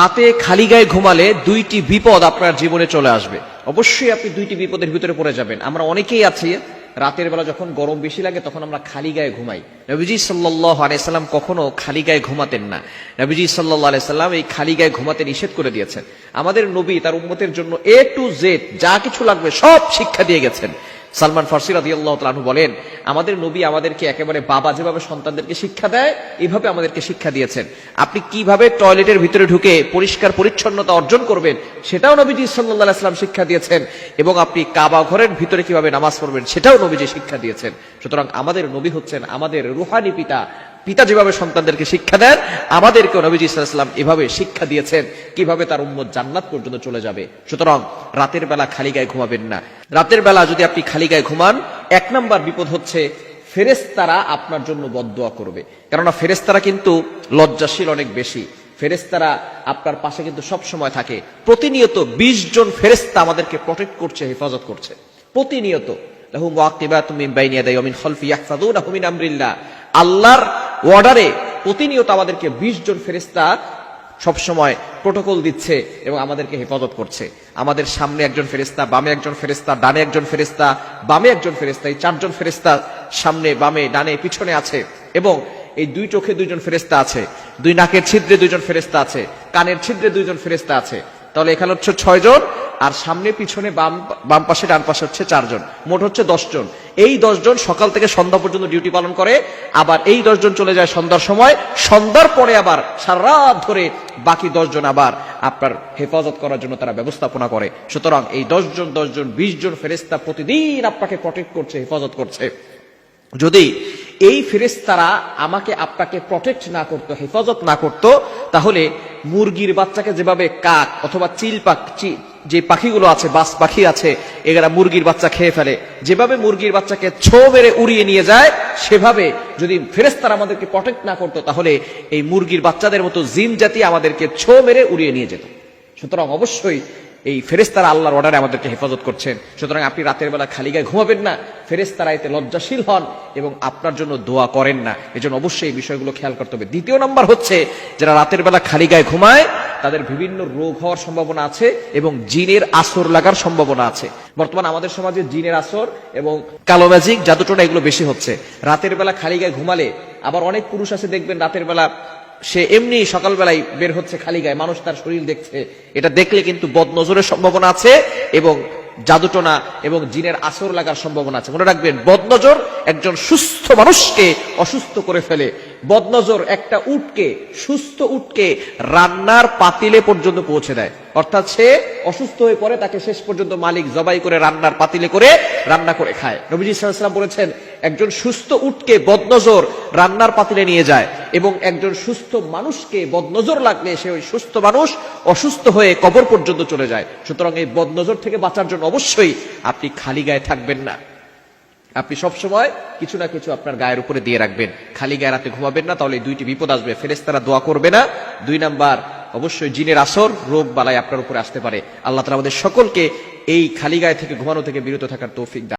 রাতে খালি গায়ে ঘুমালে দুইটি বিপদ আপনার জীবনে চলে আসবে। অবশ্যই আপনি দুইটি বিপদের ভিতরে পড়ে যাবেন। আমরা অনেকেই আছি রাতের বেলা যখন গরম বেশি লাগে তখন আমরা খালি গায়ে ঘুমাই। নবীজি সাল্লাল্লাহু আলাইহি সাল্লাম কখনো খালি গায়ে ঘুমাতেন না। নবীজি সাল্লাল্লাহু আলাইহি সাল্লাম এই খালি গায়ে ঘুমাতে নিষেধ করে দিয়েছেন। আমাদের নবী তার উম্মতের জন্য A to Z যা কিছু লাগবে সব শিক্ষা দিয়ে গেছেন। সালমান ফারসি রাদিয়াল্লাহু তাআলা আনহু বলেন, আমাদের নবী আমাদেরকে একেবারে বাবা যেভাবে সন্তানদেরকে শিক্ষা দেয় এইভাবে আমাদেরকে শিক্ষা দিয়েছেন। আপনি কিভাবে টয়লেটের ভিতরে ঢুকে পরিষ্কার পরিচ্ছন্নতা অর্জন করবেন সেটাও নবীজি সাল্লাল্লাহু আলাইহি সাল্লাম শিক্ষা দিয়েছেন, এবং আপনি কাবা ঘরের ভিতরে কিভাবে নামাজ পড়বেন সেটাও নবীজি শিক্ষা দিয়েছেন। সুতরাং আমাদের নবী হচ্ছেন আমাদের রুহানি পিতা। পিতা যেভাবে সন্তানদেরকে শিক্ষা দেন, আমাদেরকেও নবীজি সাল্লাল্লাহু আলাইহি ওয়াসাল্লাম এভাবে শিক্ষা দিয়েছেন কিভাবে তার উম্মত জান্নাত পর্যন্ত চলে যাবে। সুতরাং রাতের বেলা খালি গায়ে ঘুমাবেন না। রাতের বেলা যদি আপনি খালি গায়ে ঘুমান, এক নাম্বার বিপদ হচ্ছে ফেরেশতারা আপনার জন্য বদদোয়া করবে। কেননা ফেরেশতারা কিন্তু লজ্জাশীল অনেক বেশি। ফেরেশতারা আপনার পাশে কিন্তু সব সময় থাকে। প্রতিনিয়ত 20 জন ফেরেশতা আমাদেরকে প্রটেক্ট করছে, হেফাজত করছে প্রতিনিয়ত। লাহু মুআকিবাতুম মিন বাইনি ইয়াদাইহি ওয়া মিন খালফি ইয়াহফাযুনাহু মিন আমরিল্লাহ। আল্লাহর অর্ডারে প্রতিনিয়ত আমাদেরকে 20 জন ফেরেশতা সবসময় প্রোটোকল দিচ্ছে এবং আমাদেরকে হেফাজত করছে। আমাদের সামনে একজন ফেরেশতা, বামে একজন ফেরেশতা, ডানে একজন ফেরেশতা, বামে একজন ফেরেশতা, এই 4 জন ফেরেশতা সামনে, বামে, ডানে, পিছনে আছে। এবং এই 2 চোখে 2 জন ফেরেশতা আছে, 2 নাকের ছিদ্রে 2 জন ফেরেশতা আছে, কানের ছিদ্রে 2 জন ফেরেশতা আছে। তাহলে এখানে হচ্ছে 6 জন, আর সামনে পিছনে বাম পাশে ডান পাশে হচ্ছে 4 জন, মোট হচ্ছে 10 জন। এই 10 জন সকাল থেকে সন্ধ্যা পর্যন্ত ডিউটি পালন করে। আবার এই 10 জন চলে যায় সন্ধ্যার সময়, সন্ধ্যার পরে আবার সারা রাত ধরে বাকি 10 জন আবার আপনার হেফাজত করার জন্য তারা ব্যবস্থাপনা করে। সুতরাং এই 10 জন 20 জন ফেরেশতা প্রতিদিন আপনাকে প্রটেক্ট করছে, হেফাজত করছে। যদি এই ফেরেশতারা আমাকে আপনাকে প্রটেক্ট না করতো, হেফাজত না করতো, তাহলে মুরগির বাচ্চাকে যেভাবে কাক অথবা চিল পাখি, যে পাখিগুলো আছে, বাস পাখি আছে, এরা মুরগির বাচ্চা খেয়ে ফেলে, যেভাবে মুরগির বাচ্চাকে ছো মেরে উড়িয়ে নিয়ে যায়, সেভাবে যদি ফেরেশতারা আমাদেরকে প্রটেক্ট না করতো তাহলে এই মুরগির বাচ্চাদের মতো জিন জাতি আমাদেরকে ছো মেরে উড়িয়ে নিয়ে যেত। সুতরাং অবশ্যই এই ফেরেশতারা আল্লাহর অর্ডারে আমাদেরকে হেফাজত করছেন। সুতরাং আপনি রাতের বেলা খালি গায়ে ঘুমাবেন না। ফেরেশতারা এতে লজ্জাশীল হন এবং আপনার জন্য দোয়া করেন না। এজন্য অবশ্যই এই বিষয়গুলো খেয়াল করতে হবে। দ্বিতীয় নাম্বার হচ্ছে, যারা রাতের বেলা খালি গায়ে ঘুমায় তাদের বিভিন্ন রোগ হওয়ার সম্ভাবনা আছে এবং জিনের আসর লাগার সম্ভাবনা আছে। বর্তমানে আমাদের সমাজে জিনের আসর এবং কালো ম্যাজিক, জাদুটোনা এগুলো বেশি হচ্ছে। রাতের বেলা খালি গায়ে ঘুমালে, আবার অনেক পুরুষ আছে দেখবেন রাতের বেলা সে এমনি সকালবেলায় বের হচ্ছে খালি গায়ে, মানুষ তার শরীর দেখছে, এটা দেখলে কিন্তু বদনজরের সম্ভাবনা আছে এবং জাদুটোনা এবং জিনের আসর লাগার সম্ভাবনা আছে। মনে রাখবেন, বদনজর একজন সুস্থ মানুষকে অসুস্থ করে ফেলে। বদনজর একটা উটকে, সুস্থ উটকে রান্নার পাতিলে পর্যন্ত পৌঁছে দেয়। অর্থাৎ সে অসুস্থ হয়ে পড়ে, তাকে শেষ পর্যন্ত মালিক জবাই করে রান্নার পাতিলে করে রান্না করে খায়। নবীজি সাল্লাল্লাহু আলাইহি ওয়াসাল্লাম বলেছেন, একজন সুস্থ উটকে বদনজর রান্নার পাতিলে নিয়ে যায় এবং একজন সুস্থ মানুষকে বদনজর লাগলে সে ওই সুস্থ মানুষ অসুস্থ হয়ে কবর পর্যন্ত চলে যায়। সুতরাং এই বদনজর থেকে বাঁচার জন্য অবশ্যই আপনি খালি গায়ে থাকবেন না। আপনি সবসময় কিছু না কিছু আপনার গায়ের উপরে দিয়ে রাখবেন। খালি গায়ে রাতে ঘুমাবেন না, তাহলে এই 2টি বিপদ আসবে। ফেরেশতারা দোয়া করবে না। 2 নাম্বার, অবশ্যই জিনের আসর, রোগ বালাই আপনার উপরে আসতে পারে। আল্লাহ তাআলা আমাদের সকলকে এই খালি গায়ে থেকে ঘুমানো থেকে বিরত থাকার তৌফিক দান।